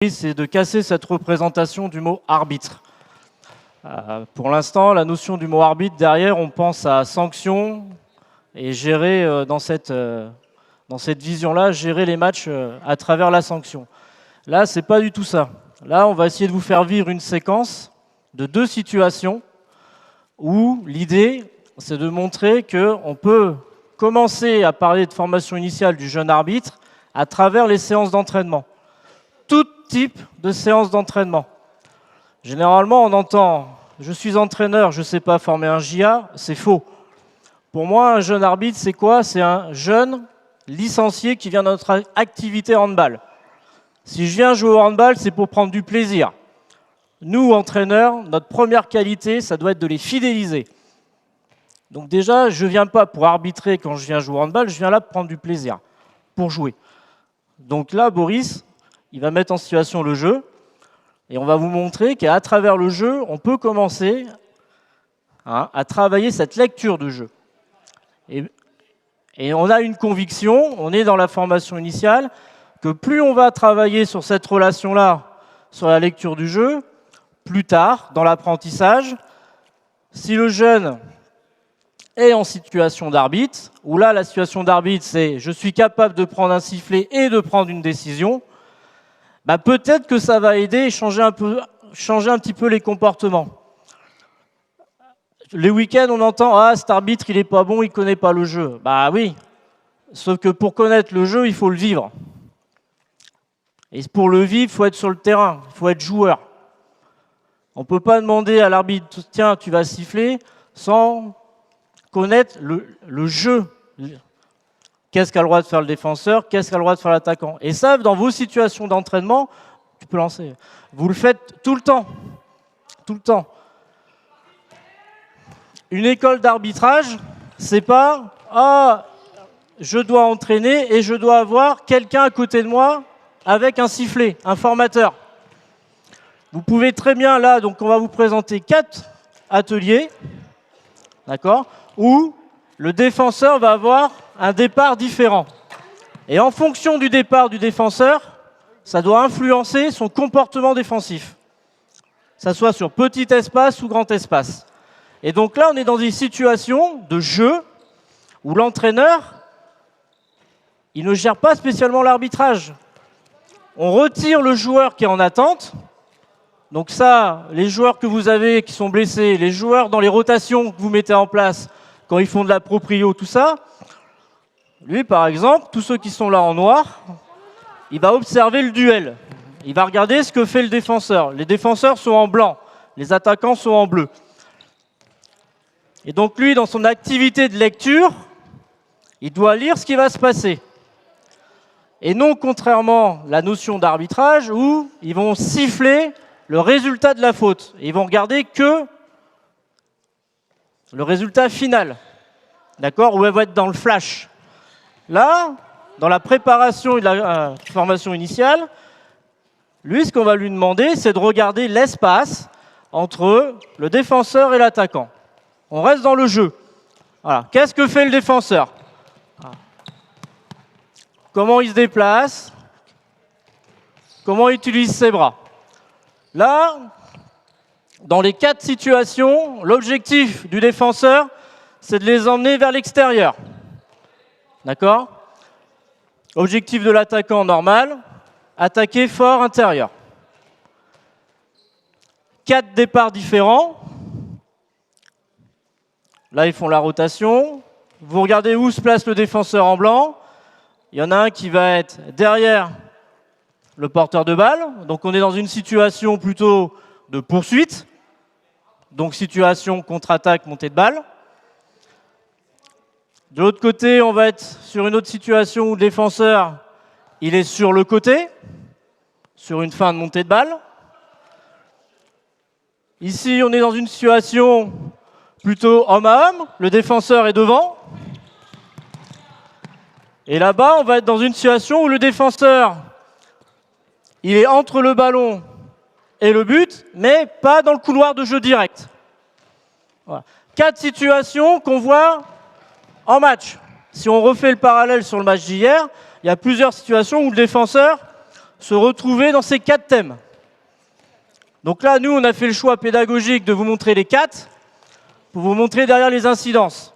C'est de casser cette représentation du mot arbitre. Pour l'instant, la notion du mot arbitre, derrière, on pense à sanction et gérer dans cette vision-là, gérer les matchs à travers la sanction. Là, c'est pas du tout ça. Là, on va essayer de vous faire vivre une séquence de 2 situations où l'idée, c'est de montrer qu'on peut commencer à parler de formation initiale du jeune arbitre à travers les séances d'entraînement. Tout type de séance d'entraînement. Généralement, on entend « je suis entraîneur, je ne sais pas former un JA », c'est faux. Pour moi, un jeune arbitre, c'est quoi? C'est un jeune licencié qui vient de notre activité handball. Si je viens jouer au handball, c'est pour prendre du plaisir. Nous, entraîneurs, notre première qualité, ça doit être de les fidéliser. Donc déjà, je ne viens pas pour arbitrer quand je viens jouer au handball, je viens là pour prendre du plaisir, pour jouer. Donc là, Boris, il va mettre en situation le jeu et on va vous montrer qu'à travers le jeu, on peut commencer à travailler cette lecture de jeu. Et on a une conviction, on est dans la formation initiale, que plus on va travailler sur cette relation-là, sur la lecture du jeu, plus tard, dans l'apprentissage, si le jeune est en situation d'arbitre, où là, la situation d'arbitre, c'est je suis capable de prendre un sifflet et de prendre une décision, bah peut-être que ça va aider et changer un petit peu les comportements. Les week-ends, on entend « Ah, cet arbitre, il n'est pas bon, il ne connaît pas le jeu ». Bah oui, sauf que pour connaître le jeu, il faut le vivre. Et pour le vivre, il faut être sur le terrain, il faut être joueur. On ne peut pas demander à l'arbitre « Tiens, tu vas siffler » sans connaître le jeu. Qu'est-ce qu'a le droit de faire le défenseur? Qu'est-ce qu'a le droit de faire l'attaquant? Et ça, dans vos situations d'entraînement, tu peux lancer. Vous le faites tout le temps. Tout le temps. Une école d'arbitrage, c'est pas « Ah, je dois entraîner et je dois avoir quelqu'un à côté de moi avec un sifflet, un formateur. » Vous pouvez très bien, là, donc on va vous présenter 4 ateliers, d'accord, où le défenseur va avoir un départ différent. Et en fonction du départ du défenseur, ça doit influencer son comportement défensif. Que ça soit sur petit espace ou grand espace. Et donc là, on est dans une situation de jeu où l'entraîneur, il ne gère pas spécialement l'arbitrage. On retire le joueur qui est en attente. Donc ça, les joueurs que vous avez qui sont blessés, les joueurs dans les rotations que vous mettez en place quand ils font de la proprio, tout ça, lui, par exemple, tous ceux qui sont là en noir, il va observer le duel. Il va regarder ce que fait le défenseur. Les défenseurs sont en blanc, les attaquants sont en bleu. Et donc lui, dans son activité de lecture, il doit lire ce qui va se passer. Et non contrairement à la notion d'arbitrage où ils vont siffler le résultat de la faute. Et ils vont regarder que le résultat final. D'accord? Où elle va être dans le flash. Là, dans la préparation et la formation initiale, lui, ce qu'on va lui demander, c'est de regarder l'espace entre le défenseur et l'attaquant. On reste dans le jeu. Voilà. Qu'est-ce que fait le défenseur? Comment il se déplace? Comment il utilise ses bras? Là, dans les 4 situations, l'objectif du défenseur, c'est de les emmener vers l'extérieur. D'accord? Objectif de l'attaquant normal, attaquer fort intérieur. 4 départs différents. Là, ils font la rotation. Vous regardez où se place le défenseur en blanc. Il y en a un qui va être derrière le porteur de balle. Donc, on est dans une situation plutôt de poursuite. Donc, situation contre-attaque, montée de balle. De l'autre côté, on va être sur une autre situation où le défenseur, il est sur le côté, sur une fin de montée de balle. Ici, on est dans une situation plutôt homme à homme, le défenseur est devant. Et là-bas, on va être dans une situation où le défenseur, il est entre le ballon et le but, mais pas dans le couloir de jeu direct. Voilà. 4 situations qu'on voit en match. Si on refait le parallèle sur le match d'hier, il y a plusieurs situations où le défenseur se retrouver dans ces 4 thèmes. Donc là, nous, on a fait le choix pédagogique de vous montrer les 4 pour vous montrer derrière les incidences.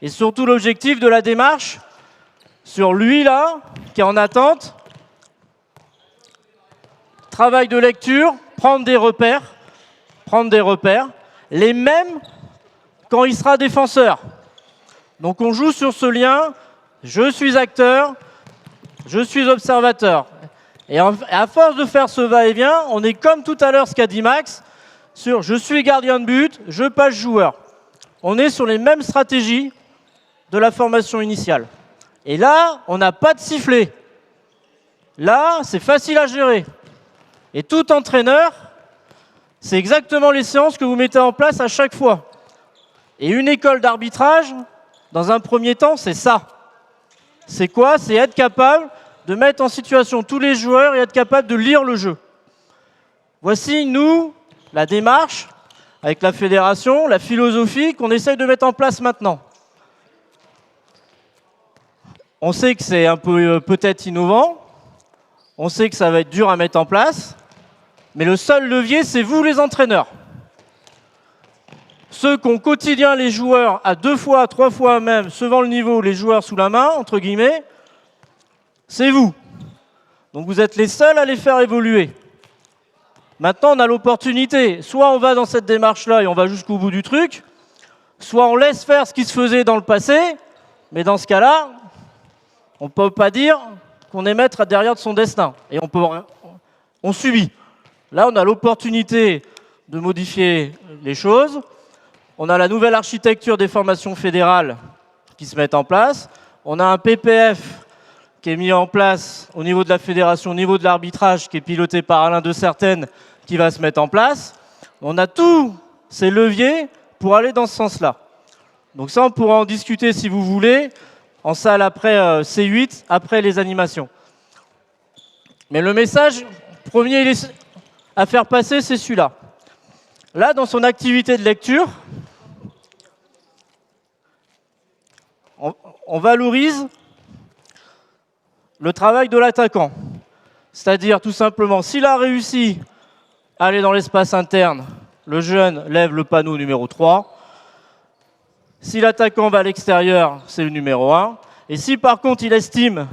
Et surtout l'objectif de la démarche sur lui, là, qui est en attente. Travail de lecture, prendre des repères, les mêmes quand il sera défenseur. Donc on joue sur ce lien, je suis acteur, je suis observateur. Et à force de faire ce va-et-vient, on est comme tout à l'heure ce qu'a dit Max, sur je suis gardien de but, je passe joueur. On est sur les mêmes stratégies de la formation initiale. Et là, on n'a pas de sifflet. Là, c'est facile à gérer. Et tout entraîneur, c'est exactement les séances que vous mettez en place à chaque fois. Et une école d'arbitrage, dans un premier temps, c'est ça. C'est quoi? C'est être capable de mettre en situation tous les joueurs et être capable de lire le jeu. Voici, nous, la démarche, avec la fédération, la philosophie qu'on essaye de mettre en place maintenant. On sait que c'est un peu peut-être innovant, on sait que ça va être dur à mettre en place, mais le seul levier, c'est vous les entraîneurs. Ceux qui ont quotidien les joueurs à 2 fois, 3 fois même, selon le niveau, les joueurs sous la main, entre guillemets, c'est vous. Donc vous êtes les seuls à les faire évoluer. Maintenant, on a l'opportunité. Soit on va dans cette démarche-là et on va jusqu'au bout du truc, soit on laisse faire ce qui se faisait dans le passé, mais dans ce cas-là, on ne peut pas dire qu'on est maître derrière de son destin. Et on subit. Là, on a l'opportunité de modifier les choses. On a la nouvelle architecture des formations fédérales qui se met en place. On a un PPF qui est mis en place au niveau de la fédération, au niveau de l'arbitrage, qui est piloté par Alain de Certaines, qui va se mettre en place. On a tous ces leviers pour aller dans ce sens-là. Donc ça, on pourra en discuter si vous voulez, en salle après C8, après les animations. Mais le message premier à faire passer, c'est celui-là. Là, dans son activité de lecture, on valorise le travail de l'attaquant. C'est-à-dire, tout simplement, s'il a réussi à aller dans l'espace interne, le jeune lève le panneau numéro 3. Si l'attaquant va à l'extérieur, c'est le numéro 1. Et si par contre, il estime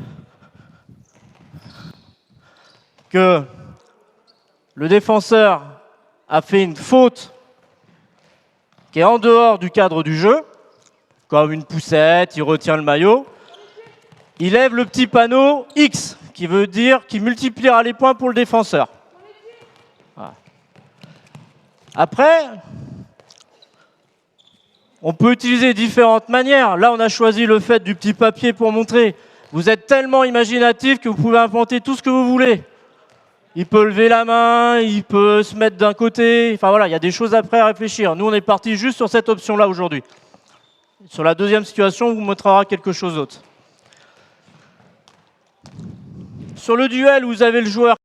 que le défenseur a fait une faute qui est en dehors du cadre du jeu, comme une poussette, il retient le maillot, il lève le petit panneau X, qui veut dire qu'il multipliera les points pour le défenseur. Voilà. Après, on peut utiliser différentes manières. Là, on a choisi le fait du petit papier pour montrer. Vous êtes tellement imaginatif que vous pouvez inventer tout ce que vous voulez. Il peut lever la main, il peut se mettre d'un côté. Enfin voilà, il y a des choses après à réfléchir. Nous, on est parti juste sur cette option-là aujourd'hui. Sur la deuxième situation, on vous montrera quelque chose d'autre. Sur le duel, vous avez le joueur